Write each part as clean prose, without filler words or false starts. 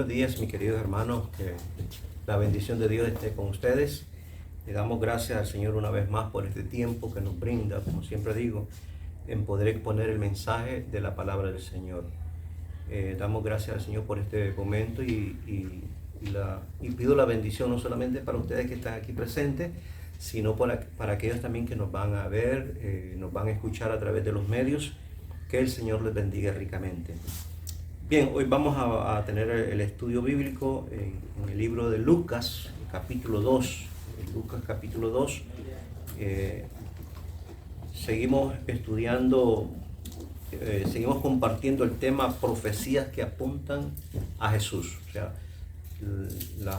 buenos días, mis queridos hermanos. Que la bendición de Dios esté con ustedes. Le damos gracias al Señor una vez más por este tiempo que nos brinda, como siempre digo, en poder exponer el mensaje de la palabra del Señor. Damos gracias al Señor por este momento y pido la bendición no solamente para ustedes que están aquí presentes, sino para aquellos también que nos van a ver, nos van a escuchar a través de los medios. Que el Señor les bendiga ricamente. Bien, hoy vamos a tener el estudio bíblico en el libro de Lucas, capítulo 2. Lucas capítulo 2. Seguimos estudiando, seguimos compartiendo el tema profecías que apuntan a Jesús. O sea, las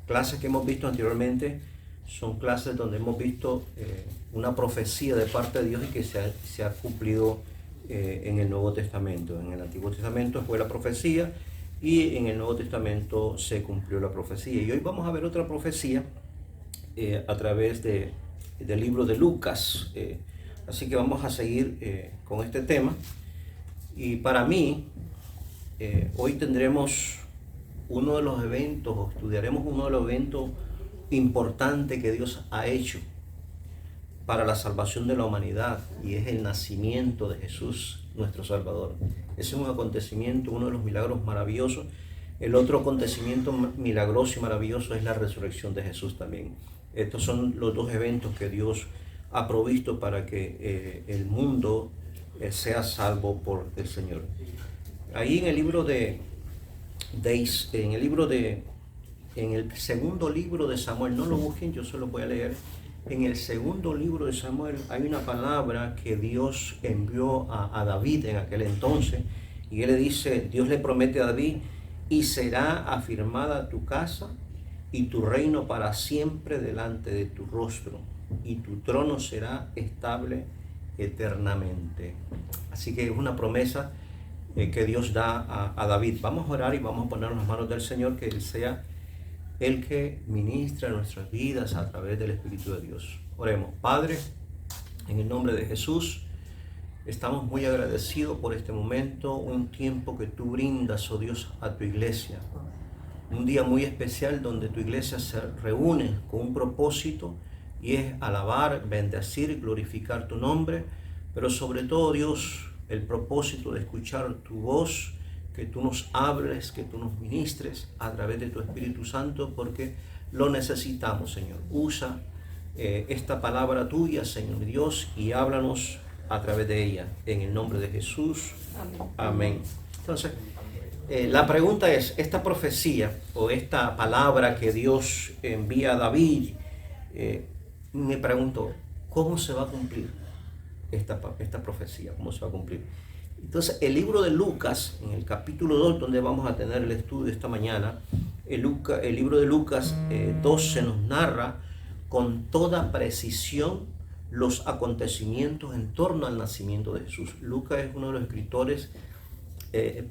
clases que hemos visto anteriormente son clases donde hemos visto una profecía de parte de Dios y que se ha cumplido en el Nuevo Testamento. En el Antiguo Testamento fue la profecía y en el Nuevo Testamento se cumplió la profecía. Y hoy vamos a ver otra profecía a través del libro de Lucas. Así que vamos a seguir con este tema. Y para mí, hoy tendremos uno de los eventos, o estudiaremos uno de los eventos importantes que Dios ha hecho para la salvación de la humanidad, y es el nacimiento de Jesús, nuestro Salvador. Ese es un acontecimiento, uno de los milagros maravillosos. El otro acontecimiento milagroso y maravilloso es la resurrección de Jesús también. Estos son los dos eventos que Dios ha provisto para que el mundo sea salvo por el Señor. Ahí en el libro en el segundo libro de Samuel, no lo busquen, yo se lo voy a leer. En el segundo libro de Samuel hay una palabra que Dios envió a David en aquel entonces, y él le dice, Dios le promete a David: y será afirmada tu casa y tu reino para siempre delante de tu rostro, y tu trono será estable eternamente. Así que es una promesa que Dios da a David. Vamos a orar y vamos a poner en las manos del Señor, que Él sea el que ministra nuestras vidas a través del Espíritu de Dios. Oremos. Padre, en el nombre de Jesús, estamos muy agradecidos por este momento, un tiempo que tú brindas, oh Dios, a tu iglesia. Un día muy especial donde tu iglesia se reúne con un propósito, y es alabar, bendecir, glorificar tu nombre, pero sobre todo, Dios, el propósito de escuchar tu voz, que tú nos hables, que tú nos ministres a través de tu Espíritu Santo, porque lo necesitamos, Señor. Usa esta palabra tuya, Señor Dios, y háblanos a través de ella, en el nombre de Jesús. Amén. Entonces, la pregunta es, esta profecía o esta palabra que Dios envía a David, me pregunto, ¿cómo se va a cumplir esta profecía? ¿Cómo se va a cumplir? Entonces, el libro de Lucas, en el capítulo 2, donde vamos a tener el estudio esta mañana, el libro de Lucas 12 nos narra con toda precisión los acontecimientos en torno al nacimiento de Jesús. Lucas es uno de los escritores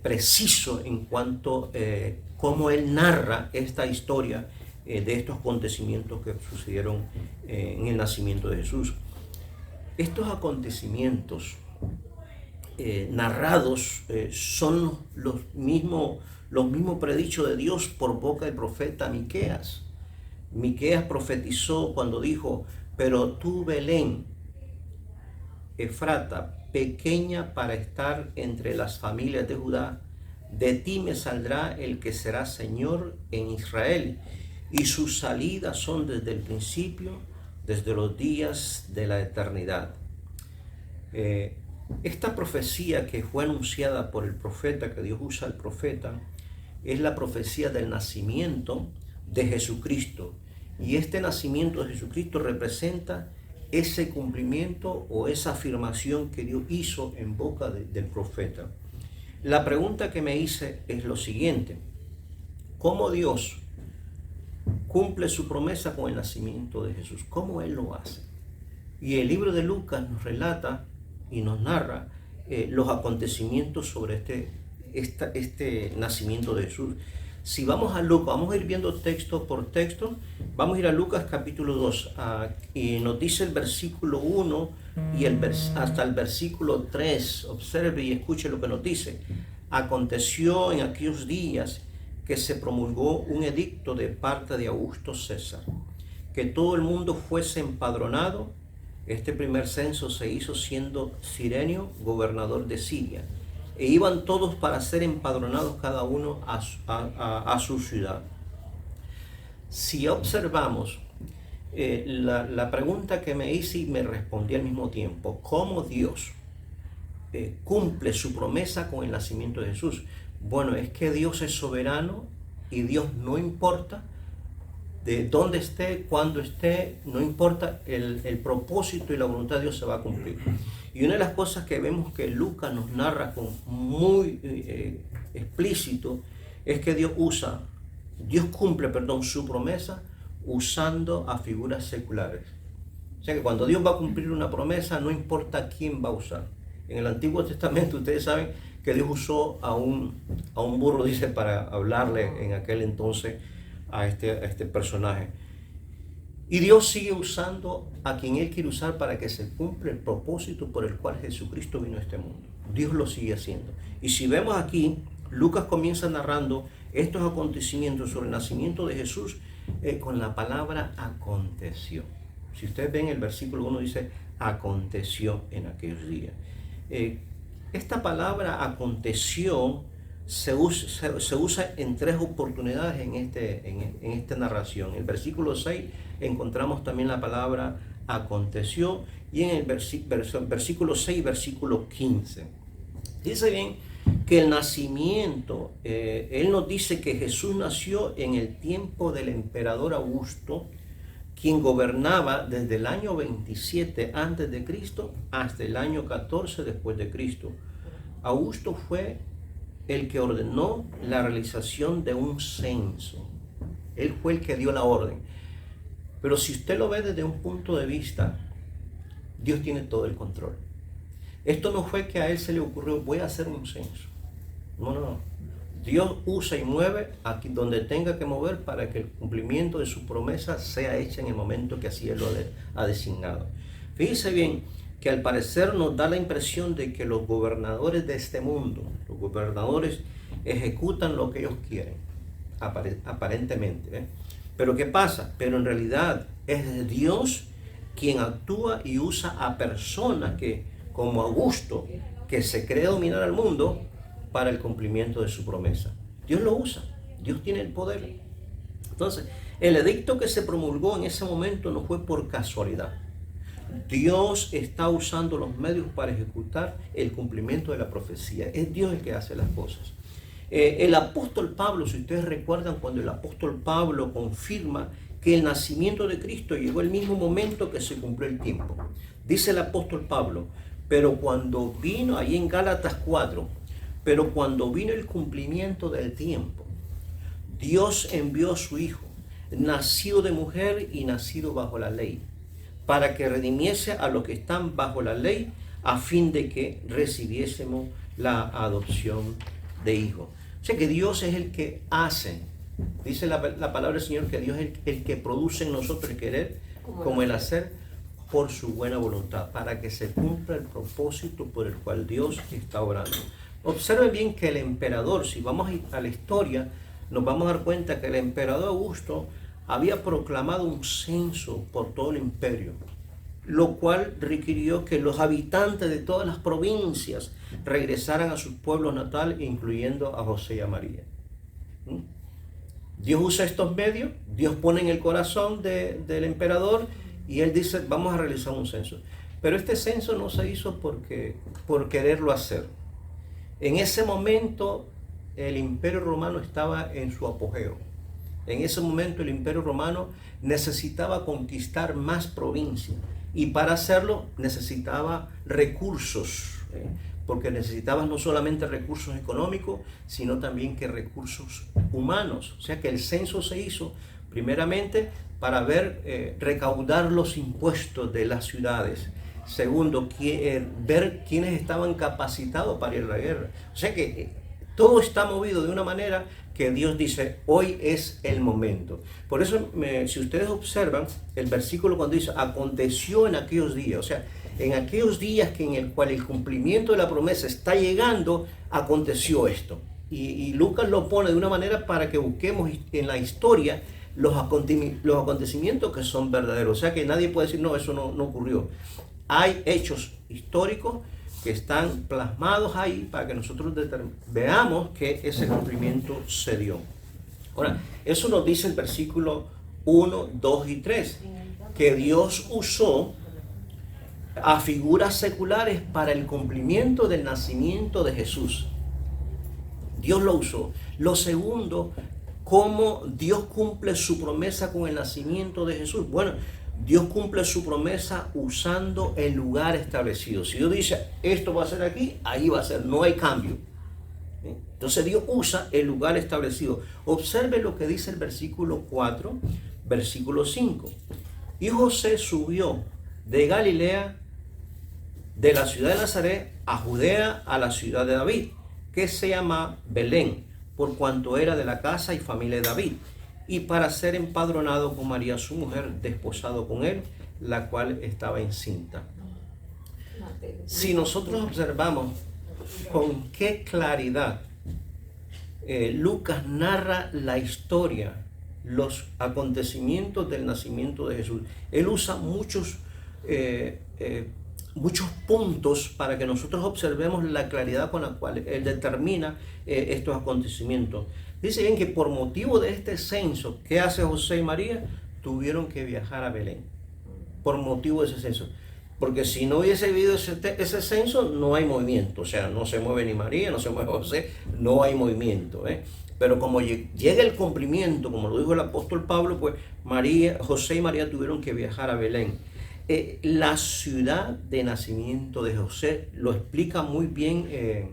precisos en cuanto a cómo él narra esta historia de estos acontecimientos que sucedieron en el nacimiento de Jesús. Estos acontecimientos narrados son los mismos predichos de Dios por boca del profeta Miqueas. Miqueas profetizó cuando dijo: pero tú, Belén, Efrata, pequeña para estar entre las familias de Judá, de ti me saldrá el que será Señor en Israel, y sus salidas son desde el principio, desde los días de la eternidad. Esta profecía que fue anunciada por el profeta, que Dios usa al profeta, es la profecía del nacimiento de Jesucristo. Y este nacimiento de Jesucristo representa ese cumplimiento o esa afirmación que Dios hizo en boca del profeta. La pregunta que me hice es lo siguiente: ¿cómo Dios cumple su promesa con el nacimiento de Jesús? ¿Cómo Él lo hace? Y el libro de Lucas nos relata y nos narra los acontecimientos sobre este nacimiento de Jesús. Si vamos a Lucas, vamos a ir viendo texto por texto. Vamos a ir a Lucas capítulo 2 y nos dice el versículo 1 y hasta el versículo 3. Observe y escuche lo que nos dice. Aconteció en aquellos días que se promulgó un edicto de parte de Augusto César, que todo el mundo fuese empadronado. Este primer censo se hizo siendo Cirenio gobernador de Siria, e iban todos para ser empadronados cada uno a su ciudad. Si observamos la pregunta que me hice y me respondí al mismo tiempo, ¿cómo Dios cumple su promesa con el nacimiento de Jesús? Bueno, es que Dios es soberano y Dios no importa de dónde esté, cuándo esté, no importa, el propósito y la voluntad de Dios se va a cumplir. Y una de las cosas que vemos que Lucas nos narra con muy explícito es que Dios cumple su promesa usando a figuras seculares. O sea que cuando Dios va a cumplir una promesa, no importa quién va a usar. En el Antiguo Testamento ustedes saben que Dios usó a un burro, dice, para hablarle en aquel entonces a este personaje. Y Dios sigue usando a quien Él quiere usar para que se cumpla el propósito por el cual Jesucristo vino a este mundo. Dios lo sigue haciendo. Y si vemos aquí, Lucas comienza narrando estos acontecimientos sobre el nacimiento de Jesús con la palabra aconteció. Si ustedes ven el versículo 1 dice aconteció en aquellos días. Esta palabra aconteció se usa en tres oportunidades en esta narración. En el versículo 6 encontramos también la palabra aconteció, y en el versículo 6 y versículo 15. Dice bien que el nacimiento, él nos dice que Jesús nació en el tiempo del emperador Augusto, quien gobernaba desde el año 27 antes de Cristo hasta el año 14 después de Cristo. Augusto fue el que ordenó la realización de un censo. Él fue el que dio la orden. Pero si usted lo ve desde un punto de vista, Dios tiene todo el control. Esto no fue que a él se le ocurrió, voy a hacer un censo. No. Dios usa y mueve aquí donde tenga que mover para que el cumplimiento de su promesa sea hecha en el momento que así Él lo ha designado. Fíjense bien que al parecer nos da la impresión de que los gobernadores de este mundo, los gobernadores ejecutan lo que ellos quieren, aparentemente. Pero ¿qué pasa? Pero en realidad es Dios quien actúa y usa a personas como Augusto, que se cree dominar al mundo, para el cumplimiento de su promesa. Dios lo usa, Dios tiene el poder. Entonces, el edicto que se promulgó en ese momento no fue por casualidad. Dios está usando los medios para ejecutar el cumplimiento de la profecía. Es Dios el que hace las cosas. El apóstol Pablo, si ustedes recuerdan, cuando el apóstol Pablo confirma que el nacimiento de Cristo llegó el mismo momento que se cumplió el tiempo. Dice el apóstol Pablo, pero cuando vino, ahí en Gálatas 4, pero cuando vino el cumplimiento del tiempo, Dios envió a su Hijo, nacido de mujer y nacido bajo la ley, para que redimiese a los que están bajo la ley, a fin de que recibiésemos la adopción de hijos. O sea que Dios es el que hace. Dice la palabra del Señor que Dios es el que produce en nosotros el querer como el hacer por su buena voluntad, para que se cumpla el propósito por el cual Dios está obrando. Observen bien que el emperador, si vamos a la historia, nos vamos a dar cuenta que el emperador Augusto había proclamado un censo por todo el imperio, lo cual requirió que los habitantes de todas las provincias regresaran a sus pueblos natales, incluyendo a José y a María. Dios usa estos medios, Dios pone en el corazón del emperador y él dice, vamos a realizar un censo. Pero este censo no se hizo por quererlo hacer. En ese momento el Imperio Romano estaba en su apogeo. En ese momento el Imperio Romano necesitaba conquistar más provincias y para hacerlo necesitaba recursos, porque necesitaba no solamente recursos económicos, sino también que recursos humanos. O sea que el censo se hizo primeramente para recaudar los impuestos de las ciudades. Segundo, ver quiénes estaban capacitados para ir a la guerra. O sea que todo está movido de una manera que Dios dice, hoy es el momento. Por eso, si ustedes observan el versículo cuando dice, aconteció en aquellos días, o sea, en aquellos días en el cual el cumplimiento de la promesa está llegando, aconteció esto. Y Lucas lo pone de una manera para que busquemos en la historia los acontecimientos que son verdaderos. O sea que nadie puede decir, no, eso no ocurrió. Hay hechos históricos que están plasmados ahí para que nosotros veamos que ese cumplimiento se dio. Ahora, eso nos dice el versículo 1, 2 y 3, que Dios usó a figuras seculares para el cumplimiento del nacimiento de Jesús. Dios lo usó. Lo segundo, cómo Dios cumple su promesa con el nacimiento de Jesús. Bueno, Dios cumple su promesa usando el lugar establecido. Si Dios dice, esto va a ser aquí, ahí va a ser, no hay cambio. Entonces Dios usa el lugar establecido. Observe lo que dice el versículo 4, versículo 5. Y José subió de Galilea, de la ciudad de Nazaret, a Judea, a la ciudad de David, que se llama Belén, por cuanto era de la casa y familia de David, y para ser empadronado con María su mujer, desposado con él, la cual estaba encinta. Si nosotros observamos con qué claridad Lucas narra la historia, los acontecimientos del nacimiento de Jesús, él usa muchos puntos para que nosotros observemos la claridad con la cual él determina estos acontecimientos. Dice bien que por motivo de este censo, ¿qué hace José y María? Tuvieron que viajar a Belén, por motivo de ese censo. Porque si no hubiese habido ese censo, no hay movimiento. O sea, no se mueve ni María, no se mueve José, no hay movimiento. Pero como llega el cumplimiento, como lo dijo el apóstol Pablo, pues José y María tuvieron que viajar a Belén. La ciudad de nacimiento de José lo explica muy bien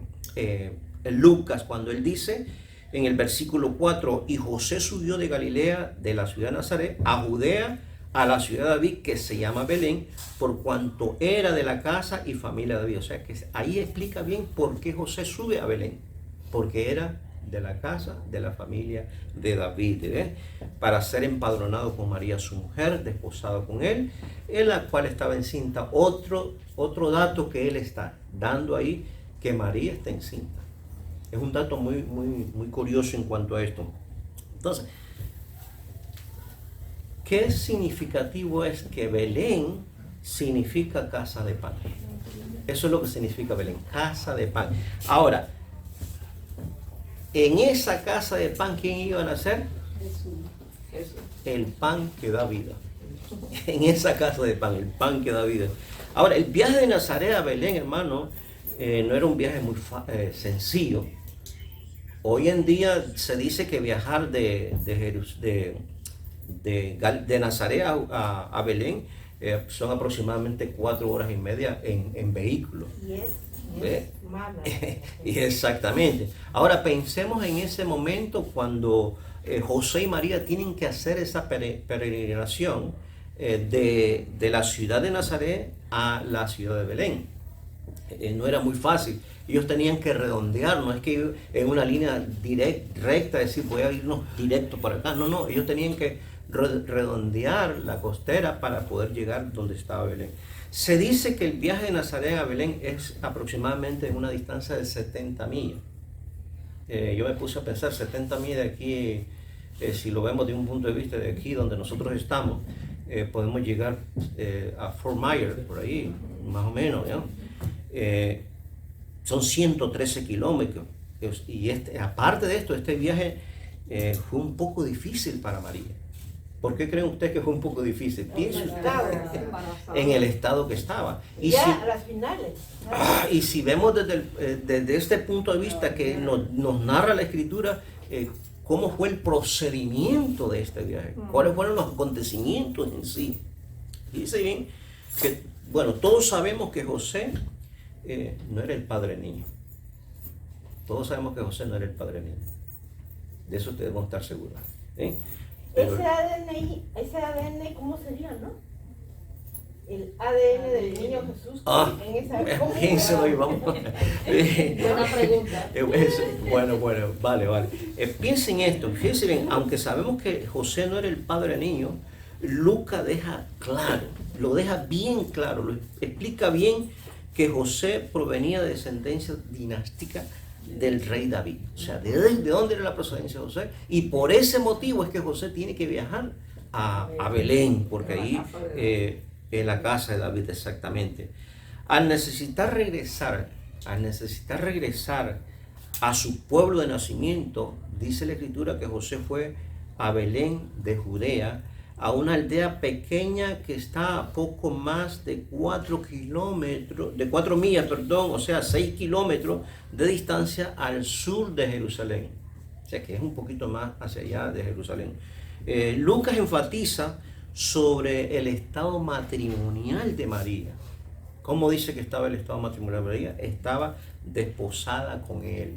Lucas cuando él dice en el versículo 4, y José subió de Galilea, de la ciudad de Nazaret, a Judea, a la ciudad de David, que se llama Belén, por cuanto era de la casa y familia de David. O sea que ahí explica bien por qué José sube a Belén, porque era de la casa, de la familia de David, para ser empadronado con María su mujer, desposado con él, en la cual estaba encinta. Otro dato que él está dando ahí, que María está encinta. Es un dato muy curioso en cuanto a esto. Entonces, ¿qué significativo es que Belén significa casa de pan? Eso es lo que significa Belén, casa de pan. Ahora, en esa casa de pan, ¿quién iba a nacer? Jesús. El pan que da vida. En esa casa de pan, el pan que da vida. Ahora, el viaje de Nazaret a Belén, hermano, no era un viaje muy sencillo. Hoy en día se dice que viajar de Nazaret a Belén son aproximadamente 4 horas y media en vehículo. Y exactamente. Ahora pensemos en ese momento cuando José y María tienen que hacer esa peregrinación de la ciudad de Nazaret a la ciudad de Belén. No era muy fácil. Ellos tenían que redondear, no es que ir en una línea recta, decir voy a irnos directo para acá. No, ellos tenían que redondear la costera para poder llegar donde estaba Belén. Se dice que el viaje de Nazaret a Belén es aproximadamente en una distancia de 70 millas. Yo me puse a pensar, 70 millas de aquí, si lo vemos de un punto de vista de aquí donde nosotros estamos, podemos llegar a Fort Myers, por ahí, más o menos, ¿no? Son 113 kilómetros. Y aparte de esto, este viaje fue un poco difícil para María. ¿Por qué creen ustedes que fue un poco difícil? Piense usted en el estado que estaba. Y las finales. Y si vemos desde este punto de vista que nos narra la Escritura, cómo fue el procedimiento de este viaje, cuáles fueron los acontecimientos en sí. Dice bien que, bueno, todos sabemos que José no era el padre del niño. Todos sabemos que José no era el padre del niño. De eso debemos estar seguros. Pero ese ADN, ¿cómo sería, no? El ADN del niño Jesús en esa época. Piénselo y vamos. Buena pregunta. Bueno, vale. Piensen esto, fíjense bien, aunque sabemos que José no era el padre del niño, Lucas deja claro, lo deja bien claro, lo explica bien que José provenía de descendencia dinástica del rey David. O sea, ¿de dónde era la procedencia de José? Y por ese motivo es que José tiene que viajar a Belén, porque ahí es la casa de David exactamente. Al necesitar regresar a su pueblo de nacimiento, dice la Escritura que José fue a Belén de Judea, a una aldea pequeña que está a poco más de 4 millas, o sea, 6 kilómetros de distancia al sur de Jerusalén. O sea, que es un poquito más hacia allá de Jerusalén. Lucas enfatiza sobre el estado matrimonial de María. ¿Cómo dice que estaba el estado matrimonial de María? Estaba desposada con él.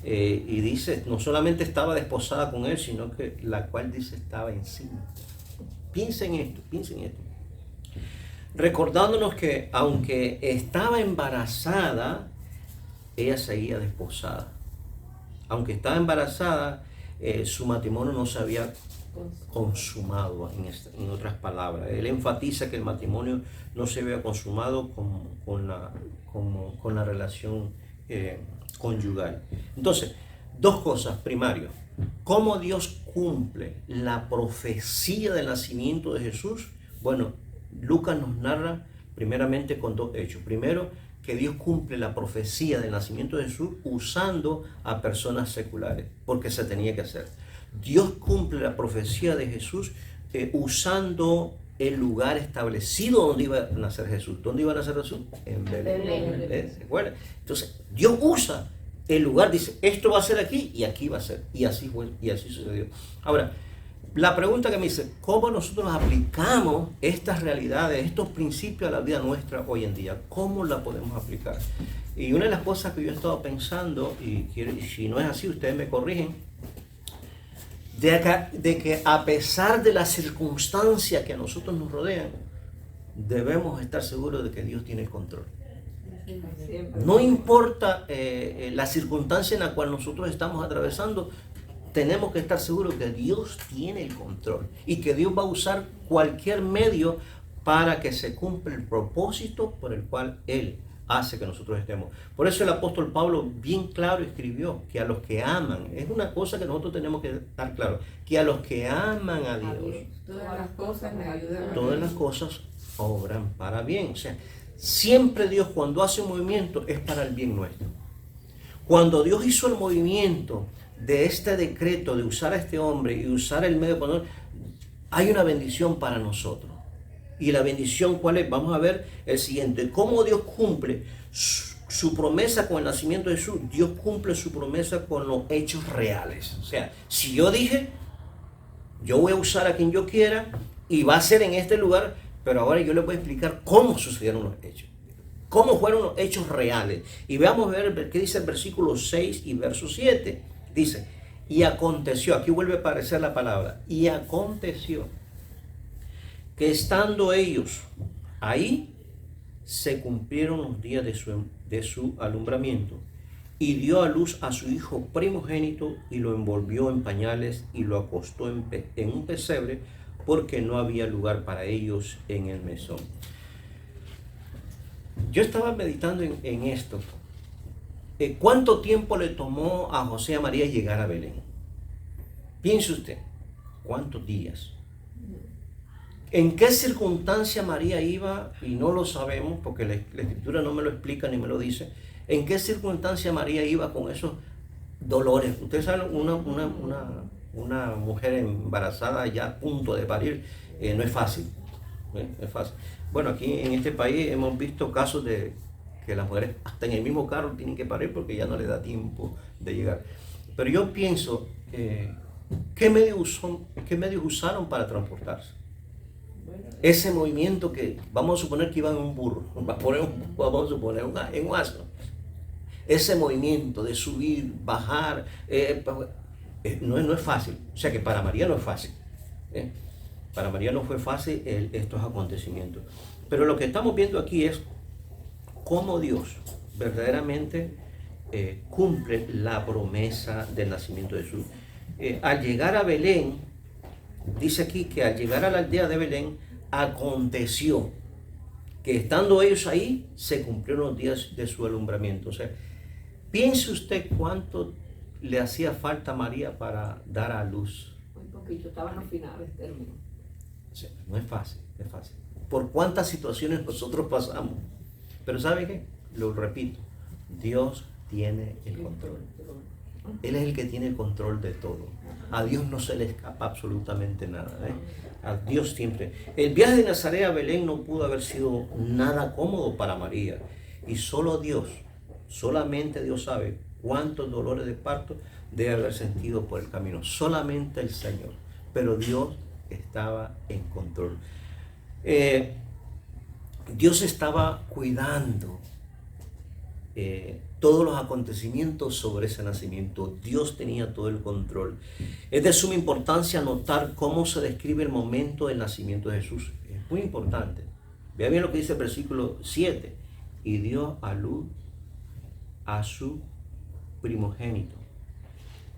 Y dice, no solamente estaba desposada con él, sino que la cual dice estaba encima. Piensen esto. Recordándonos que aunque estaba embarazada, ella seguía desposada. Aunque estaba embarazada, su matrimonio no se había consumado, en otras palabras. Él enfatiza que el matrimonio no se había consumado con la relación conyugal. Entonces, dos cosas. Primero, ¿cómo Dios cumple la profecía del nacimiento de Jesús? Bueno, Lucas nos narra primeramente con dos hechos. Primero, que Dios cumple la profecía del nacimiento de Jesús usando a personas seculares, porque se tenía que hacer. Dios cumple la profecía de Jesús usando el lugar establecido donde iba a nacer Jesús. ¿Dónde iba a nacer Jesús? En Belén. ¿Se acuerdan? Entonces, Dios usa el lugar, dice, esto va a ser aquí y aquí va a ser. Y así fue, y así sucedió. Ahora, la pregunta que me dice, ¿cómo nosotros aplicamos estas realidades, estos principios a la vida nuestra hoy en día? ¿Cómo la podemos aplicar? Y una de las cosas que yo he estado pensando, y si no es así, ustedes me corrigen, de que a pesar de las circunstancias que a nosotros nos rodean, debemos estar seguros de que Dios tiene el control. No importa la circunstancia en la cual nosotros estamos atravesando, tenemos que estar seguros que Dios tiene el control y que Dios va a usar cualquier medio para que se cumpla el propósito por el cual Él hace que nosotros estemos. Por eso el apóstol Pablo bien claro escribió que a los que aman, es una cosa que nosotros tenemos que estar claros, que a los que aman a Dios, todas las cosas obran para bien. O sea, siempre Dios cuando hace un movimiento es para el bien nuestro. Cuando Dios hizo el movimiento de este decreto de usar a este hombre y usar el medio de poner, hay una bendición para nosotros. Y la bendición, ¿cuál es? Vamos a ver el siguiente. ¿Cómo Dios cumple su promesa con el nacimiento de Jesús? Dios cumple su promesa con los hechos reales. O sea, si yo dije, yo voy a usar a quien yo quiera y va a ser en este lugar, pero ahora yo les voy a explicar cómo sucedieron los hechos. Cómo fueron los hechos reales. Y veamos ver qué dice el versículo 6 y verso 7. Dice, y aconteció, aquí vuelve a aparecer la palabra, y aconteció que estando ellos ahí, se cumplieron los días de su alumbramiento, y dio a luz a su hijo primogénito, y lo envolvió en pañales, y lo acostó en un pesebre, porque no había lugar para ellos en el mesón. Yo estaba meditando en esto. ¿Cuánto tiempo le tomó a José y a María llegar a Belén? Piense usted, ¿cuántos días? ¿En qué circunstancia María iba? Y no lo sabemos porque la Escritura no me lo explica ni me lo dice. ¿En qué circunstancia María iba con esos dolores? Ustedes saben, una mujer embarazada ya a punto de parir, no es fácil. Es fácil. Bueno, aquí en este país hemos visto casos de que las mujeres hasta en el mismo carro tienen que parir porque ya no les da tiempo de llegar. Pero yo pienso, ¿qué medios usaron para transportarse? Ese movimiento que vamos a suponer que iba en un burro, vamos a suponer en un asno. Ese movimiento de subir, bajar, no es fácil. O sea que para María no es fácil. Para María no fue fácil estos acontecimientos. Pero lo que estamos viendo aquí es cómo Dios verdaderamente cumple la promesa del nacimiento de Jesús. Al llegar a Belén, dice aquí que al llegar a la aldea de Belén, aconteció que estando ellos ahí, se cumplieron los días de su alumbramiento. O sea, Piense usted cuánto le hacía falta a María para dar a luz. Muy poquito, estaban los finales, término. Sí, no es fácil, es fácil. Por cuántas situaciones nosotros pasamos. Pero ¿sabe qué? Lo repito, Dios tiene el control. Él es el que tiene el control de todo. A Dios no se le escapa absolutamente nada. A Dios siempre. El viaje de Nazaret a Belén no pudo haber sido nada cómodo para María. Y solo Dios, solamente Dios sabe cuántos dolores de parto debe haber sentido por el camino. Solamente el Señor. Pero Dios estaba en control. Dios estaba cuidando todos los acontecimientos sobre ese nacimiento. Dios tenía todo el control. Es de suma importancia notar cómo se describe el momento del nacimiento de Jesús. Es muy importante. Vea bien lo que dice el versículo 7. Y dio a luz a su primogénito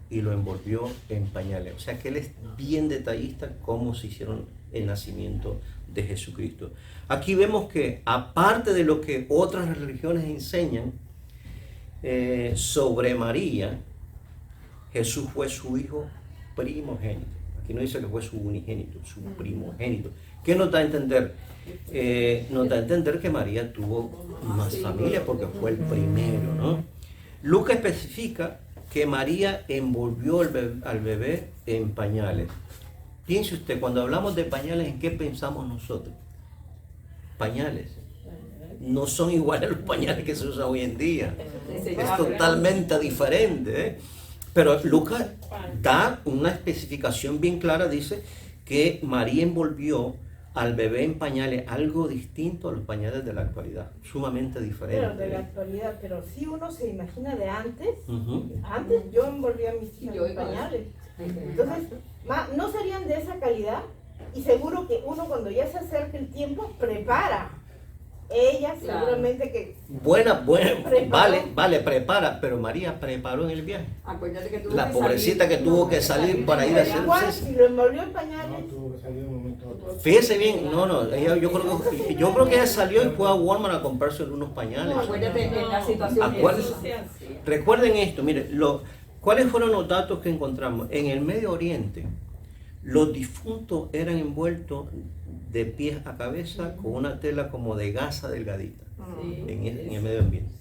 y lo envolvió en pañales. O sea que él es bien detallista cómo se hicieron el nacimiento de Jesucristo. Aquí vemos que aparte de lo que otras religiones enseñan sobre María, Jesús fue su hijo primogénito. Aquí no dice que fue su unigénito, su primogénito. ¿Qué nos da a entender? Nos da a entender que María tuvo más familia porque fue el primero, ¿no? Lucas especifica que María envolvió al bebé en pañales. Piense usted, cuando hablamos de pañales, ¿en qué pensamos nosotros? Pañales. No son iguales a los pañales que se usan hoy en día. Es totalmente diferente. Pero Lucas da una especificación bien clara, dice que María envolvió al bebé en pañales, algo distinto a los pañales de la actualidad, sumamente diferente. Pero de la actualidad, pero si uno se imagina de antes, antes yo envolvía a mis hijos en pañales. Entonces, no serían de esa calidad y seguro que uno cuando ya se acerca el tiempo prepara. Ella seguramente que prepara, pero María preparó en el viaje. Acuérdate que tuvo la que pobrecita salir, que tuvo que salir para ir a hacer igual, si lo envolvió en pañales. No, tuvo que salir de un momento a otro. Fíjese bien, yo creo que ella salió y fue a Walmart a comprarse unos pañales. No, acuérdate en la situación. Recuerden esto, mire, ¿cuáles fueron los datos que encontramos? En el Medio Oriente, los difuntos eran envueltos de pies a cabeza con una tela como de gasa delgadita en el medio ambiente.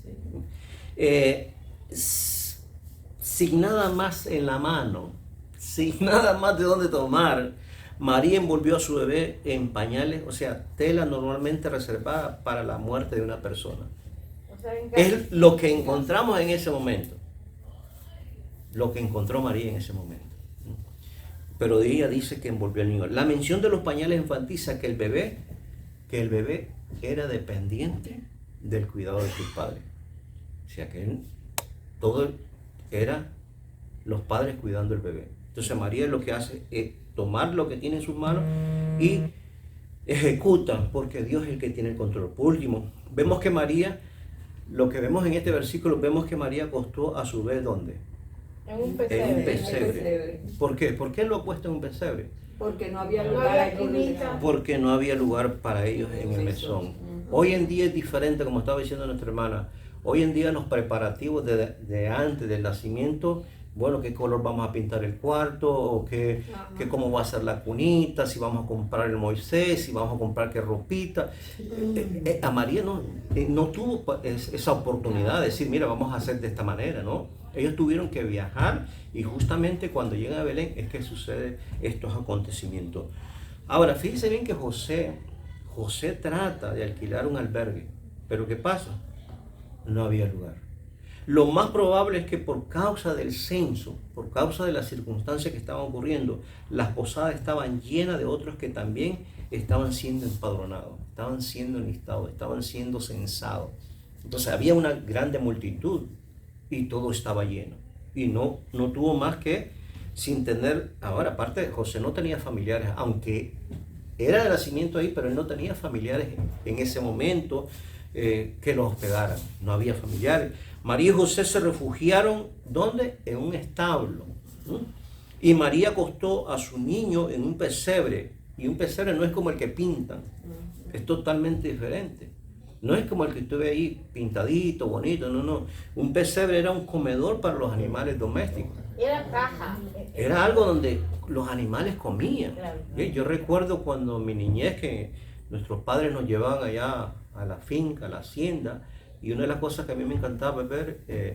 Sin nada más en la mano, sin nada más de dónde tomar, María envolvió a su bebé en pañales, o sea, tela normalmente reservada para la muerte de una persona. O sea, Es lo que encontramos en ese momento, lo que encontró María en ese momento. Pero ella dice que envolvió al niño. La mención de los pañales enfatiza que el bebé era dependiente del cuidado de sus padres. O sea que todo era los padres cuidando al bebé. Entonces María lo que hace es tomar lo que tiene en sus manos y ejecuta, porque Dios es el que tiene el control. Por último, vemos que María, lo que vemos en este versículo, vemos que María acostó a su vez ¿dónde? En un pesebre. En un pesebre. ¿Por qué? ¿Por qué lo ha puesto en un pesebre? Porque no había No lugar había allí. cunita. Porque no había lugar para ellos en el mesón. Hoy en día es diferente, como estaba diciendo nuestra hermana. Hoy en día los preparativos de antes del nacimiento, bueno, qué color vamos a pintar el cuarto, o qué cómo va a ser la cunita, si vamos a comprar el Moisés, si vamos a comprar qué ropita. A María no tuvo esa oportunidad de decir, mira, vamos a hacer de esta manera, ¿no? Ellos tuvieron que viajar y justamente cuando llegan a Belén es que suceden estos acontecimientos. Ahora, fíjense bien que José trata de alquilar un albergue, pero ¿qué pasa? No había lugar. Lo más probable es que por causa del censo, por causa de las circunstancias que estaban ocurriendo, las posadas estaban llenas de otros que también estaban siendo empadronados, estaban siendo enlistados, estaban siendo censados. Entonces había una grande multitud y todo estaba lleno. Y no tuvo más que sin tener, ahora aparte José no tenía familiares, aunque era de nacimiento ahí, pero él no tenía familiares en ese momento que los hospedaran, no había familiares. María y José se refugiaron, ¿dónde? En un establo. Y María acostó a su niño en un pesebre, y un pesebre no es como el que pintan, es totalmente diferente. No es como el que estuve ahí pintadito, bonito, no. Un pesebre era un comedor para los animales domésticos. Era caja. Era algo donde los animales comían. Claro. Yo recuerdo cuando mi niñez que nuestros padres nos llevaban allá a la finca, a la hacienda, y una de las cosas que a mí me encantaba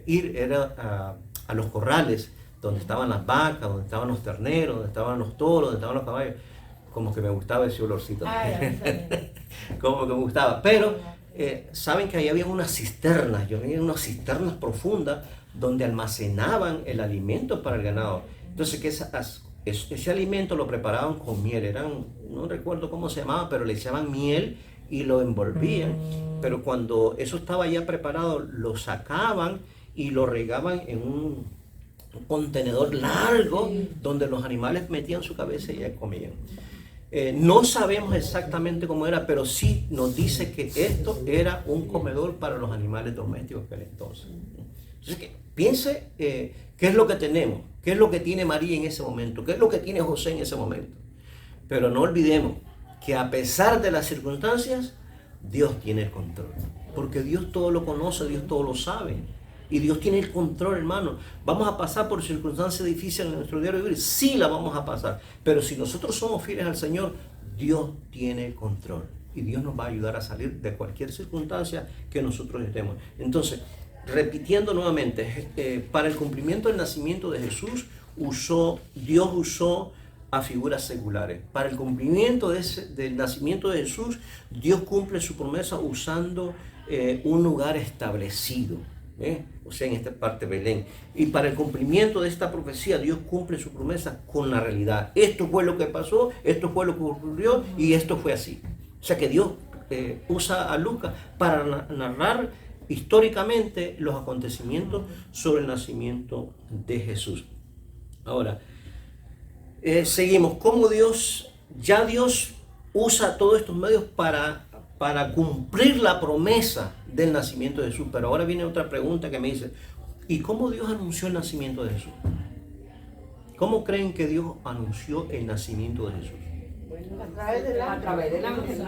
ir era a los corrales, donde estaban las vacas, donde estaban los terneros, donde estaban los toros, donde estaban los caballos. Como que me gustaba ese olorcito. Como que me gustaba. Pero saben que ahí había unas cisternas profundas donde almacenaban el alimento para el ganado. Entonces, ese alimento lo preparaban con miel. No recuerdo cómo se llamaba, pero le echaban miel y lo envolvían. Pero cuando eso estaba ya preparado, lo sacaban y lo regaban en un contenedor largo donde los animales metían su cabeza y ya comían. No sabemos exactamente cómo era, pero sí nos dice que esto era un comedor para los animales domésticos aquel entonces. Entonces, piense qué es lo que tenemos, qué es lo que tiene María en ese momento, qué es lo que tiene José en ese momento. Pero no olvidemos que a pesar de las circunstancias, Dios tiene el control. Porque Dios todo lo conoce, Dios todo lo sabe. Y Dios tiene el control, hermano. ¿Vamos a pasar por circunstancias difíciles en nuestro diario vivir? Sí, la vamos a pasar. Pero si nosotros somos fieles al Señor, Dios tiene el control. Y Dios nos va a ayudar a salir de cualquier circunstancia que nosotros estemos. Entonces, repitiendo nuevamente, para el cumplimiento del nacimiento de Jesús, Dios usó a figuras seculares. Para el cumplimiento del nacimiento de Jesús, Dios cumple su promesa usando un lugar establecido. O sea, en esta parte de Belén. Y para el cumplimiento de esta profecía, Dios cumple su promesa con la realidad. Esto fue lo que pasó, esto fue lo que ocurrió y esto fue así. O sea que Dios usa a Lucas para narrar históricamente los acontecimientos sobre el nacimiento de Jesús. Ahora, seguimos. ¿Cómo Dios usa todos estos medios para cumplir la promesa del nacimiento de Jesús? Pero ahora viene otra pregunta que me dice, ¿y cómo Dios anunció el nacimiento de Jesús? ¿Cómo creen que Dios anunció el nacimiento de Jesús? A través del ángel.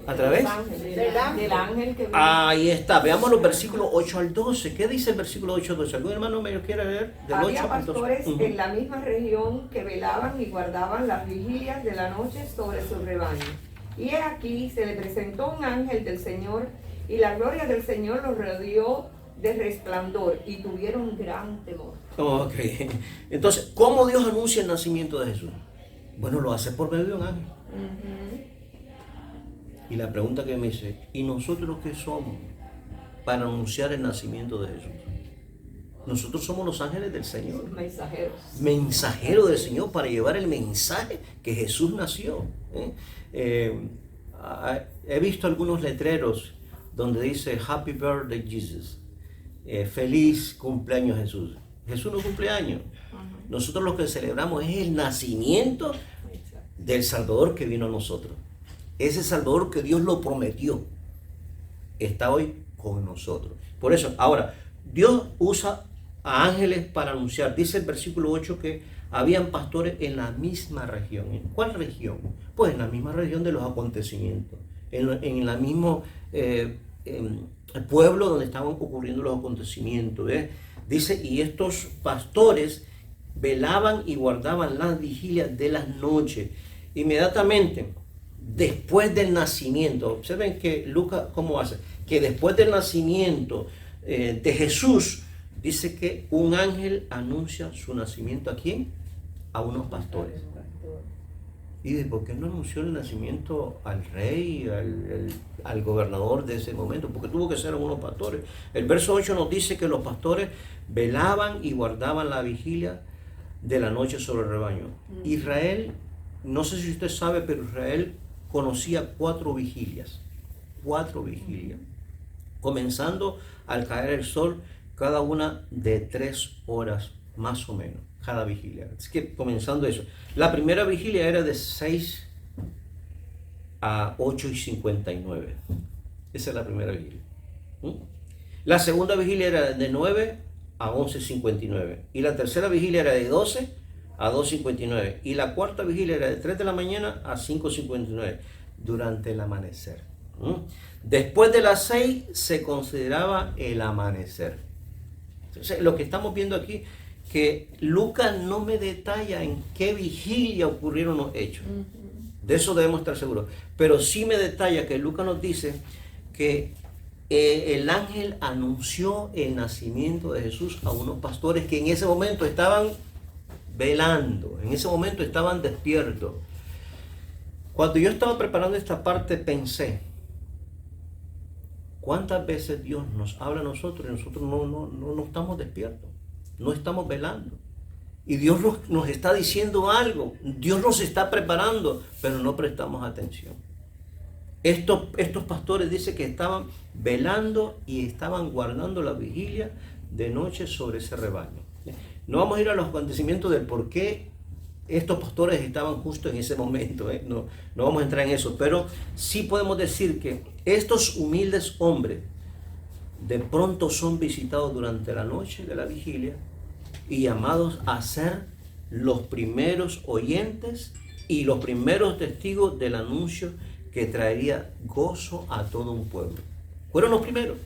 ¿A través? Del ángel que vino. Ahí está, veamos los versículos 8 al 12. ¿Qué dice el versículo 8 al 12? ¿Algún hermano me lo quiere leer? Del 8 Había al 12. pastores en la misma región que velaban y guardaban las vigilias de la noche sobre su rebaño. Y he aquí se le presentó un ángel del Señor, y la gloria del Señor los rodeó de resplandor, y tuvieron gran temor. Ok. Entonces, ¿cómo Dios anuncia el nacimiento de Jesús? Bueno, lo hace por medio de un ángel. Y la pregunta que me dice, ¿y nosotros qué somos para anunciar el nacimiento de Jesús? Nosotros somos los ángeles del Señor. Mensajeros. Mensajeros del Señor para llevar el mensaje que Jesús nació. He visto algunos letreros donde dice Happy Birthday Jesus. Feliz cumpleaños Jesús. Jesús no cumple años. Nosotros lo que celebramos es el nacimiento del Salvador que vino a nosotros. Ese Salvador que Dios lo prometió está hoy con nosotros. Por eso, ahora, Dios usa a ángeles para anunciar. Dice el versículo 8 que habían pastores en la misma región. ¿En cuál región? Pues en la misma región de los acontecimientos. En la mismo pueblo donde estaban ocurriendo los acontecimientos. Dice, y estos pastores velaban y guardaban las vigilias de las noches. Inmediatamente, después del nacimiento, observen que Lucas, ¿cómo hace? Que después del nacimiento de Jesús, dice que un ángel anuncia su nacimiento. ¿A quién? A unos pastores. ¿Y de por qué no anunció el nacimiento al rey, al gobernador de ese momento? Porque tuvo que ser unos pastores. El verso 8 nos dice que los pastores velaban y guardaban la vigilia de la noche sobre el rebaño. Israel, no sé si usted sabe, pero Israel conocía 4 vigilias. 4 vigilias. Comenzando al caer el sol, cada una de 3 horas más o menos, cada vigilia. Es que comenzando eso. La primera vigilia era de 6 a 8:59. Esa es la primera vigilia. La segunda vigilia era de 9 a 11:59. Y la tercera vigilia era de 12 a 2:59. Y la cuarta vigilia era de 3 de la mañana a 5:59 durante el amanecer. Después de las 6 se consideraba el amanecer. Entonces, lo que estamos viendo aquí, que Lucas no me detalla en qué vigilia ocurrieron los hechos. De eso debemos estar seguros. Pero sí me detalla que Lucas nos dice que el ángel anunció el nacimiento de Jesús a unos pastores que en ese momento estaban velando, en ese momento estaban despiertos. Cuando yo estaba preparando esta parte pensé, ¿cuántas veces Dios nos habla a nosotros y nosotros no estamos despiertos? No estamos velando. Y Dios nos está diciendo algo, Dios nos está preparando, pero no prestamos atención. Estos pastores dicen que estaban velando y estaban guardando la vigilia de noche sobre ese rebaño. No vamos a ir a los acontecimientos del por qué estos pastores estaban justo en ese momento, no vamos a entrar en eso, pero sí podemos decir que estos humildes hombres de pronto son visitados durante la noche de la vigilia y llamados a ser los primeros oyentes y los primeros testigos del anuncio que traería gozo a todo un pueblo. Fueron los primeros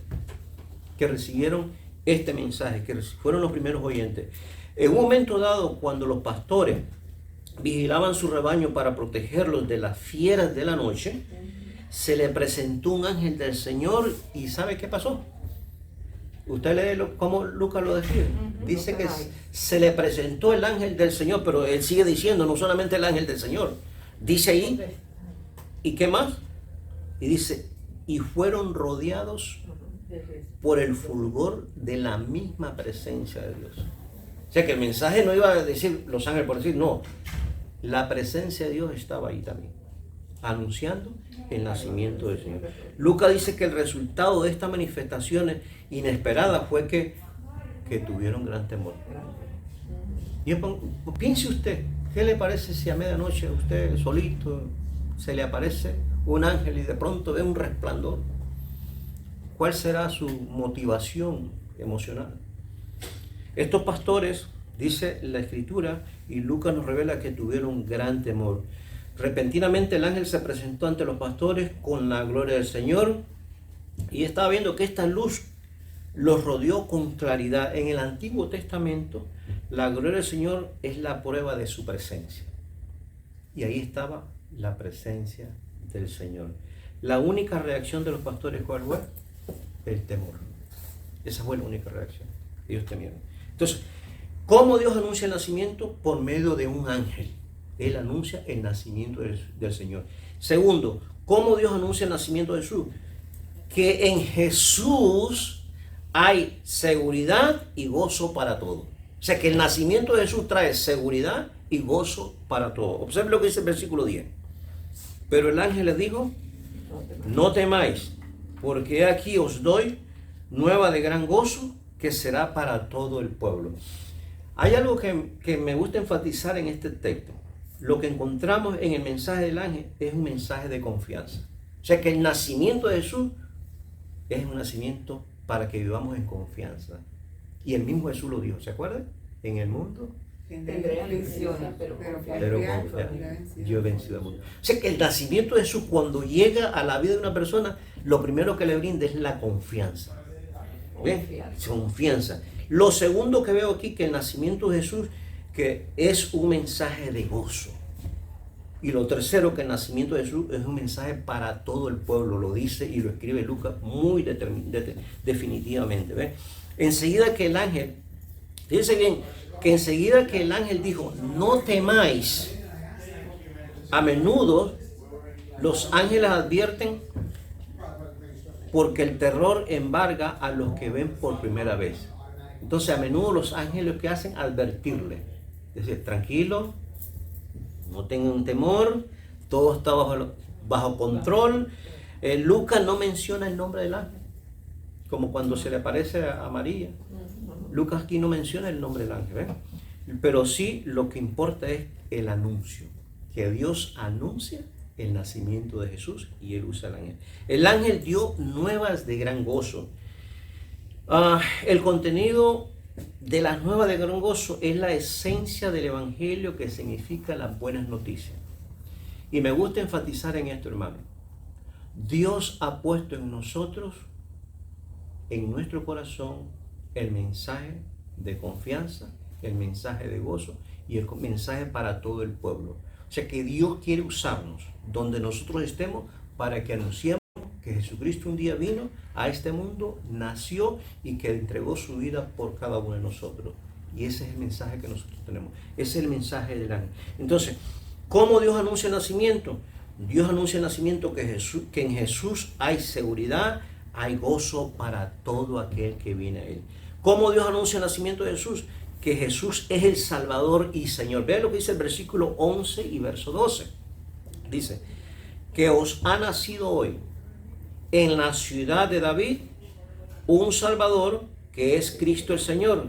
que recibieron este mensaje, que fueron los primeros oyentes. En un momento dado, cuando los pastores vigilaban su rebaño para protegerlos de las fieras de la noche, se le presentó un ángel del Señor y ¿sabe qué pasó? Usted lee cómo Lucas lo describe. Dice que se le presentó el ángel del Señor, pero él sigue diciendo, no solamente el ángel del Señor. Dice ahí, ¿y qué más? Y dice, y fueron rodeados por el fulgor de la misma presencia de Dios. O sea que el mensaje no iba a decir los ángeles por decir, no. La presencia de Dios estaba ahí también, anunciando el nacimiento del Señor. Lucas dice que el resultado de estas manifestaciones inesperadas fue que tuvieron gran temor. Piense usted, ¿qué le parece si a medianoche usted solito se le aparece un ángel y de pronto ve un resplandor? ¿Cuál será su motivación emocional? Estos pastores, dice la Escritura, y Lucas nos revela que tuvieron gran temor. Repentinamente el ángel se presentó ante los pastores con la gloria del Señor y estaba viendo que esta luz los rodeó con claridad. En el Antiguo Testamento, la gloria del Señor es la prueba de su presencia. Y ahí estaba la presencia del Señor. La única reacción de los pastores, ¿cuál fue? El temor. Esa fue la única reacción. Ellos temieron. Entonces, ¿cómo Dios anuncia el nacimiento? Por medio de un ángel. Él anuncia el nacimiento del Señor. Segundo, ¿cómo Dios anuncia el nacimiento de Jesús? Que en Jesús hay seguridad y gozo para todo. O sea que el nacimiento de Jesús trae seguridad y gozo para todo. Observe lo que dice el versículo 10. Pero el ángel les dijo, no temáis, porque aquí os doy nueva de gran gozo que será para todo el pueblo. Hay algo que me gusta enfatizar en este texto. Lo que encontramos en el mensaje del ángel es un mensaje de confianza. O sea que el nacimiento de Jesús es un nacimiento para que vivamos en confianza. Y el mismo Jesús lo dijo, ¿se acuerdan? En el mundo tendré aflicciones, pero confiad, yo he vencido al mundo. O sea que el nacimiento de Jesús, cuando llega a la vida de una persona, lo primero que le brinda es la confianza. Confianza. Lo segundo que veo aquí, que el nacimiento de Jesús, que es un mensaje de gozo. Y lo tercero, que el nacimiento de Jesús es un mensaje para todo el pueblo. Lo dice y lo escribe Lucas muy definitivamente. ¿Ve? Enseguida que el ángel, fíjense bien, que enseguida que el ángel dijo, no temáis, a menudo los ángeles advierten porque el terror embarga a los que ven por primera vez. Entonces a menudo los ángeles que hacen advertirle, es decir, tranquilo, no tengan temor, todo está bajo control. Lucas no menciona el nombre del ángel, como cuando se le aparece a María. Lucas aquí no menciona el nombre del ángel, pero sí lo que importa es el anuncio, que Dios anuncia el nacimiento de Jesús y él usa el ángel. El ángel dio nuevas de gran gozo. El contenido de las nuevas de gran gozo es la esencia del evangelio, que significa las buenas noticias. Y me gusta enfatizar en esto, hermano. Dios ha puesto en nosotros, en nuestro corazón, el mensaje de confianza, el mensaje de gozo y el mensaje para todo el pueblo. O sea que Dios quiere usarnos donde nosotros estemos para que anunciemos que Jesucristo un día vino a este mundo, nació y que entregó su vida por cada uno de nosotros. Y ese es el mensaje que nosotros tenemos. Ese es el mensaje del ángel. Entonces, ¿cómo Dios anuncia el nacimiento? Dios anuncia el nacimiento que en Jesús hay seguridad, hay gozo para todo aquel que viene a Él. ¿Cómo Dios anuncia el nacimiento de Jesús? Que Jesús es el Salvador y Señor. Vean lo que dice el versículo 11 y verso 12. Dice, que os ha nacido hoy en la ciudad de David un Salvador que es Cristo el Señor.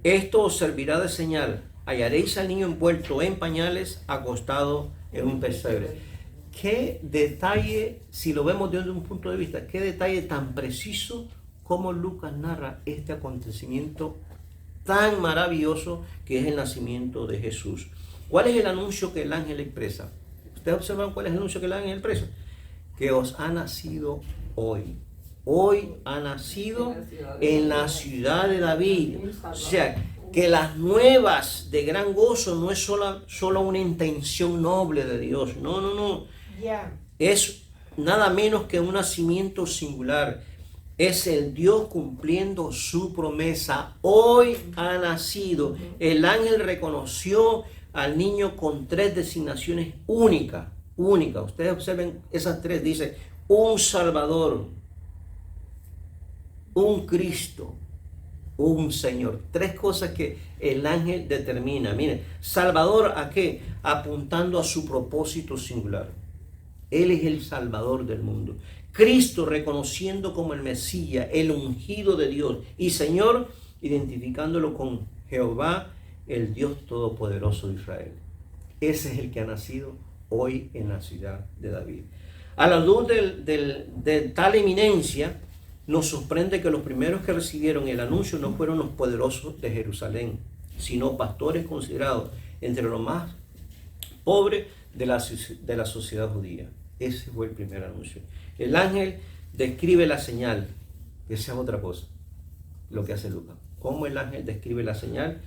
Esto os servirá de señal. Hallaréis al niño envuelto en pañales, acostado en un pesebre. Qué detalle, si lo vemos desde un punto de vista, qué detalle tan preciso como Lucas narra este acontecimiento tan maravilloso que es el nacimiento de Jesús. ¿Cuál es el anuncio que el ángel expresa? ¿Ustedes observan cuál es el anuncio que el ángel expresa? Que os ha nacido hoy. Hoy ha nacido en la ciudad de David. O sea, que las nuevas de gran gozo no es solo una intención noble de Dios. No, no, no. Es nada menos que un nacimiento singular. Es el Dios cumpliendo su promesa. Hoy ha nacido. El ángel reconoció al niño con 3 designaciones únicas. Ustedes observen esas 3. Dice, un Salvador, un Cristo, un Señor. 3 cosas que el ángel determina. Miren, Salvador, ¿a qué? Apuntando a su propósito singular. Él es el Salvador del mundo. Cristo, reconociendo como el Mesías, el ungido de Dios. Y Señor, identificándolo con Jehová, el Dios todopoderoso de Israel. Ese es el que ha nacido hoy en la ciudad de David. A la luz de tal eminencia, nos sorprende que los primeros que recibieron el anuncio no fueron los poderosos de Jerusalén, sino pastores considerados entre los más pobres de la sociedad judía. Ese fue el primer anuncio. El ángel describe la señal, que esa es otra cosa, lo que hace Lucas. ¿Cómo el ángel describe la señal?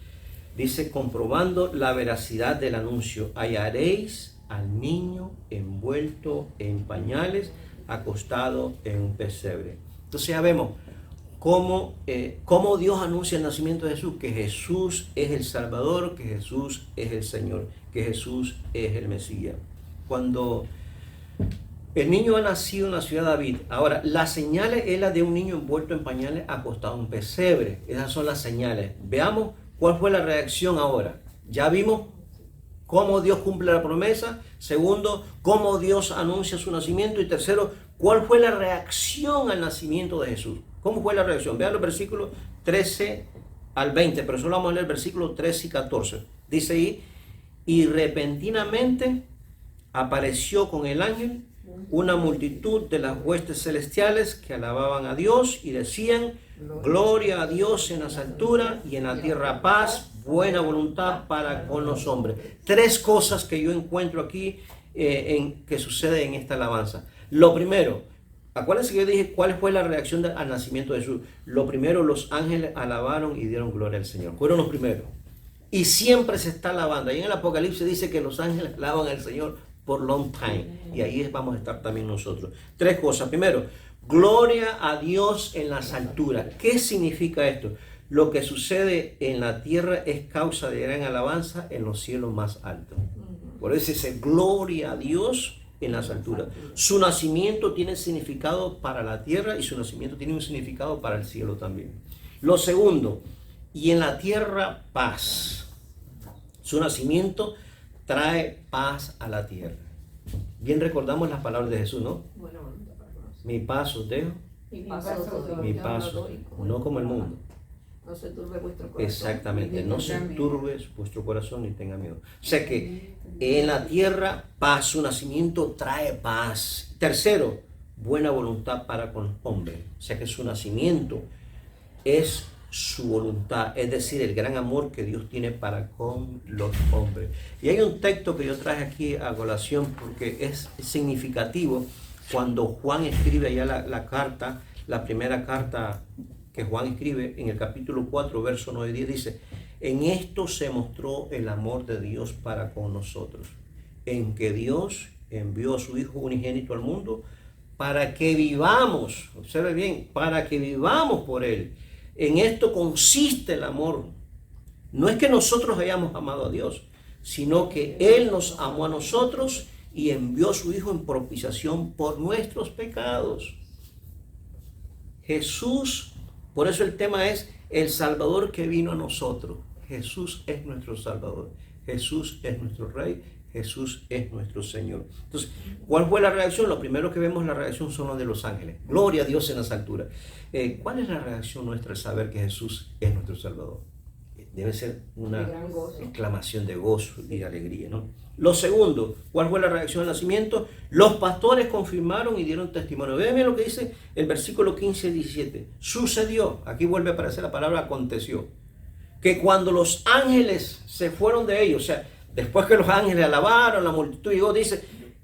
Dice, comprobando la veracidad del anuncio, hallaréis al niño envuelto en pañales, acostado en un pesebre. Entonces ya vemos cómo Dios anuncia el nacimiento de Jesús, que Jesús es el Salvador, que Jesús es el Señor, que Jesús es el Mesías. Cuando el niño ha nacido en la ciudad de David, ahora las señales es la de un niño envuelto en pañales, acostado en un pesebre. Esas son las señales. Veamos cuál fue la reacción ahora. Ya vimos cómo Dios cumple la promesa. Segundo, cómo Dios anuncia su nacimiento. Y tercero, cuál fue la reacción al nacimiento de Jesús. ¿Cómo fue la reacción? Vean los versículos 13 al 20, pero solo vamos a leer versículos 13 y 14. Dice ahí, y repentinamente apareció con el ángel una multitud de las huestes celestiales que alababan a Dios y decían, gloria a Dios en las alturas y en la tierra paz, buena voluntad para con los hombres. 3 cosas que yo encuentro aquí que sucede en esta alabanza. Lo primero, acuérdense que yo dije cuál fue la reacción al nacimiento de Jesús. Lo primero, los ángeles alabaron y dieron gloria al Señor. Fueron los primeros. Y siempre se está alabando. Ahí en el Apocalipsis dice que los ángeles alaban al Señor por long time. Y ahí vamos a estar también nosotros. 3 cosas. Primero, gloria a Dios en las alturas. ¿Qué significa esto? Lo que sucede en la tierra es causa de gran alabanza en los cielos más altos. Por eso dice gloria a Dios en las alturas. Su nacimiento tiene significado para la tierra y su nacimiento tiene un significado para el cielo también. Lo segundo, y en la tierra paz. Su nacimiento trae paz a la tierra. Bien recordamos las palabras de Jesús, ¿no? Mi paz os dejo, mi paz, no como el mundo. No se turbe vuestro corazón. Exactamente, no se turbe vuestro corazón ni tenga miedo. O sea que en la tierra paz, su nacimiento trae paz. Tercero, buena voluntad para con los hombres. O sea que su nacimiento es su voluntad, es decir, el gran amor que Dios tiene para con los hombres. Y hay un texto que yo traje aquí a colación porque es significativo cuando Juan escribe allá la carta, la primera carta que Juan escribe en el capítulo 4, verso 9 y 10, dice: en esto se mostró el amor de Dios para con nosotros, en que Dios envió a su Hijo unigénito al mundo para que vivamos, observe bien, para que vivamos por Él. En esto consiste el amor. No es que nosotros hayamos amado a Dios, sino que Él nos amó a nosotros y envió a su Hijo en propiciación por nuestros pecados. Jesús, por eso el tema es el Salvador que vino a nosotros. Jesús es nuestro Salvador. Jesús es nuestro Rey. Jesús es nuestro Señor. Entonces, ¿cuál fue la reacción? Lo primero que vemos la reacción son los de los ángeles. Gloria a Dios en las alturas. ¿Cuál es la reacción nuestra al saber que Jesús es nuestro Salvador? Debe ser una exclamación de gozo y de alegría, ¿no? Lo segundo, ¿cuál fue la reacción al nacimiento? Los pastores confirmaron y dieron testimonio. Vean lo que dice el versículo 15 y 17. Sucedió, aquí vuelve a aparecer la palabra aconteció, que cuando los ángeles se fueron de ellos, o sea, después que los ángeles alabaron, la multitud llegó, dice,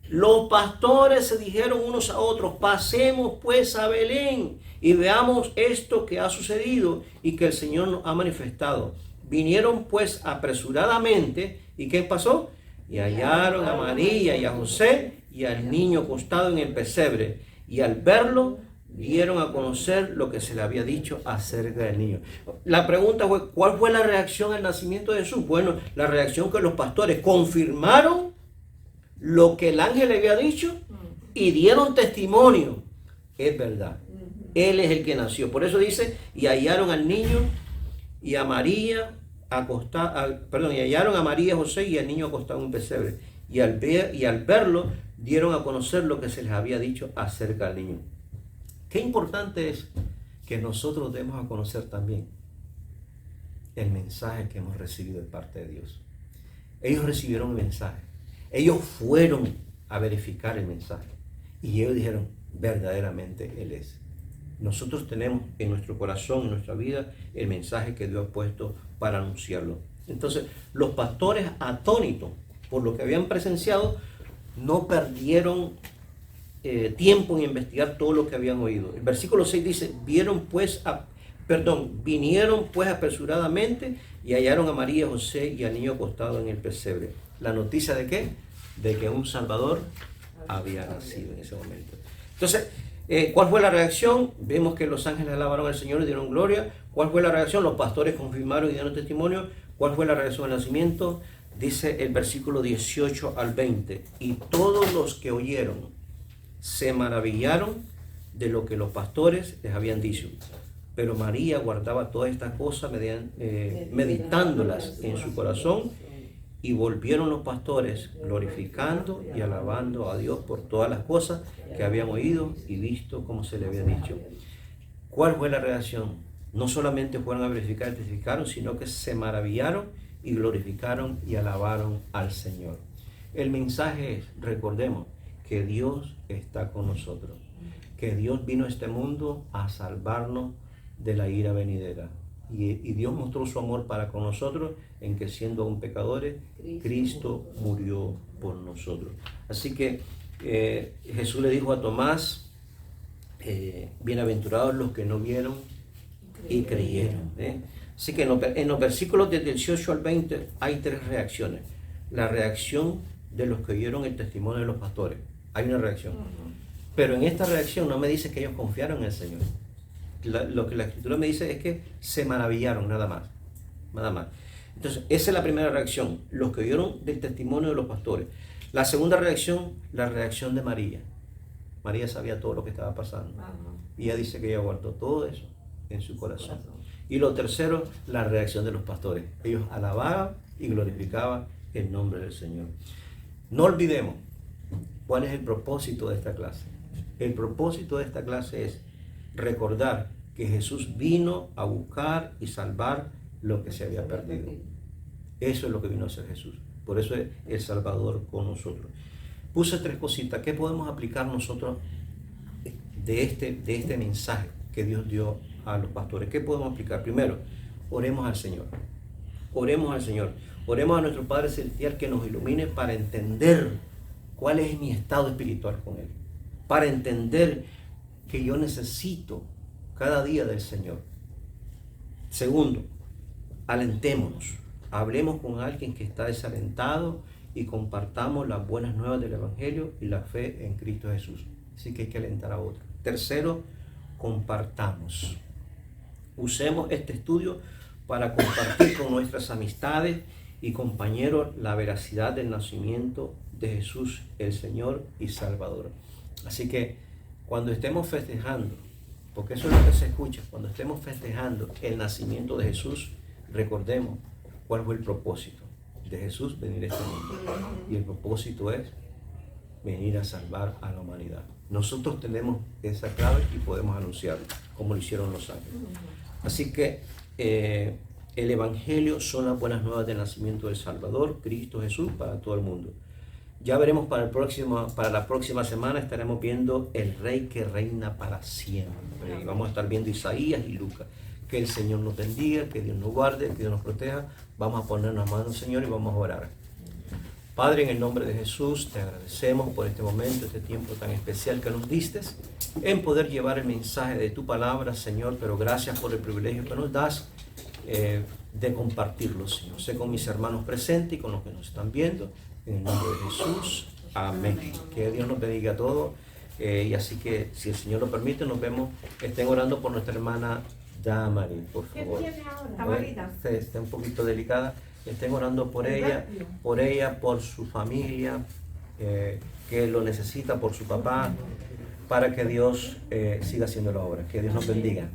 los pastores se dijeron unos a otros: pasemos pues a Belén y veamos esto que ha sucedido y que el Señor nos ha manifestado. Vinieron pues apresuradamente, ¿y qué pasó? Y hallaron a María y a José y al niño acostado en el pesebre, y al verlo dieron a conocer lo que se le había dicho acerca del niño. La pregunta fue: ¿cuál fue la reacción al nacimiento de Jesús? Bueno, la reacción que los pastores confirmaron lo que el ángel le había dicho y dieron testimonio. Es verdad, Él es el que nació. Por eso dice: y hallaron al niño y a María y hallaron a María, José y al niño acostado en un pesebre. Y al verlo dieron a conocer lo que se les había dicho acerca del niño. Qué importante es que nosotros demos a conocer también el mensaje que hemos recibido de parte de Dios. Ellos recibieron el mensaje. Ellos fueron a verificar el mensaje. Y ellos dijeron: verdaderamente Él es. Nosotros tenemos en nuestro corazón, en nuestra vida, el mensaje que Dios ha puesto para anunciarlo. Entonces, los pastores, atónitos por lo que habían presenciado, no perdieron tiempo en investigar todo lo que habían oído. El versículo 6 dice: vinieron pues apresuradamente y hallaron a María, José y al niño acostado en el pesebre. ¿La noticia de qué? De que un Salvador había nacido en ese momento. Entonces, ¿cuál fue la reacción? Vemos que los ángeles alabaron al Señor y dieron gloria. ¿Cuál fue la reacción? Los pastores confirmaron y dieron testimonio. ¿Cuál fue la reacción al nacimiento? Dice el versículo 18 al 20: y todos los que oyeron se maravillaron de lo que los pastores les habían dicho. Pero María guardaba todas estas cosas meditándolas en su corazón. Y volvieron los pastores glorificando y alabando a Dios por todas las cosas que habían oído y visto como se le había dicho. ¿Cuál fue la reacción? No solamente fueron a verificar y testificaron, sino que se maravillaron y glorificaron y alabaron al Señor. El mensaje es: recordemos que Dios está con nosotros, que Dios vino a este mundo a salvarnos de la ira venidera. Y Dios mostró su amor para con nosotros en que, siendo aún pecadores, Cristo murió por nosotros. Así que Jesús le dijo a Tomás: bienaventurados los que no vieron y creyeron. Así que en los versículos del 18 al 20 hay tres reacciones. La reacción de los que oyeron el testimonio de los pastores. Hay una reacción. Pero en esta reacción no me dice que ellos confiaron en el Señor. Lo que la Escritura me dice es que se maravillaron, nada más. Entonces, esa es la primera reacción, los que oyeron del testimonio de los pastores. La segunda reacción, la reacción de María. María sabía todo lo que estaba pasando. Y ella dice que ella guardó todo eso en su corazón. Y lo tercero, la reacción de los pastores. Ellos alababan y glorificaban el nombre del Señor. No olvidemos cuál es el propósito de esta clase. El propósito de esta clase es recordar que Jesús vino a buscar y salvar lo que se había perdido. Eso es lo que vino a hacer Jesús. Por eso es el Salvador con nosotros. Puse tres cositas. ¿Qué podemos aplicar nosotros de este mensaje que Dios dio a los pastores? ¿Qué podemos aplicar? Primero, oremos al Señor. Oremos al Señor. Oremos a nuestro Padre Celestial que nos ilumine para entender cuál es mi estado espiritual con Él. para entender que yo necesito cada día del Señor. Segundo, alentémonos. Hablemos con alguien que está desalentado y compartamos las buenas nuevas del Evangelio y la fe en Cristo Jesús. Así que hay que alentar a otros. Tercero, compartamos. Usemos este estudio para compartir con nuestras amistades y compañeros la veracidad del nacimiento de Jesús, el Señor y Salvador. Así que cuando estemos festejando, porque eso es lo que se escucha, cuando estemos festejando el nacimiento de Jesús, recordemos cuál fue el propósito de Jesús venir a este mundo. Y el propósito es venir a salvar a la humanidad. Nosotros tenemos esa clave y podemos anunciarlo, como lo hicieron los ángeles. Así que el Evangelio son las buenas nuevas del nacimiento del Salvador, Cristo Jesús, para todo el mundo. Ya veremos para la próxima semana, estaremos viendo el Rey que reina para siempre. Y vamos a estar viendo Isaías y Lucas. Que el Señor nos bendiga, que Dios nos guarde, que Dios nos proteja. Vamos a poner las manos, Señor, y vamos a orar. Padre, en el nombre de Jesús, te agradecemos por este momento, este tiempo tan especial que nos diste, en poder llevar el mensaje de tu palabra, Señor, pero gracias por el privilegio que nos das de compartirlo, Señor. Sé con mis hermanos presentes y con los que nos están viendo, en el nombre de Jesús, amén. Que Dios nos bendiga a todos, y así que, si el Señor lo permite, nos vemos. Estén orando por nuestra hermana Damari, por favor. ¿Qué tiene ahora? Está un poquito delicada. Estén orando por ella, por su familia, que lo necesita, por su papá, para que Dios siga haciendo la obra. Que Dios nos bendiga.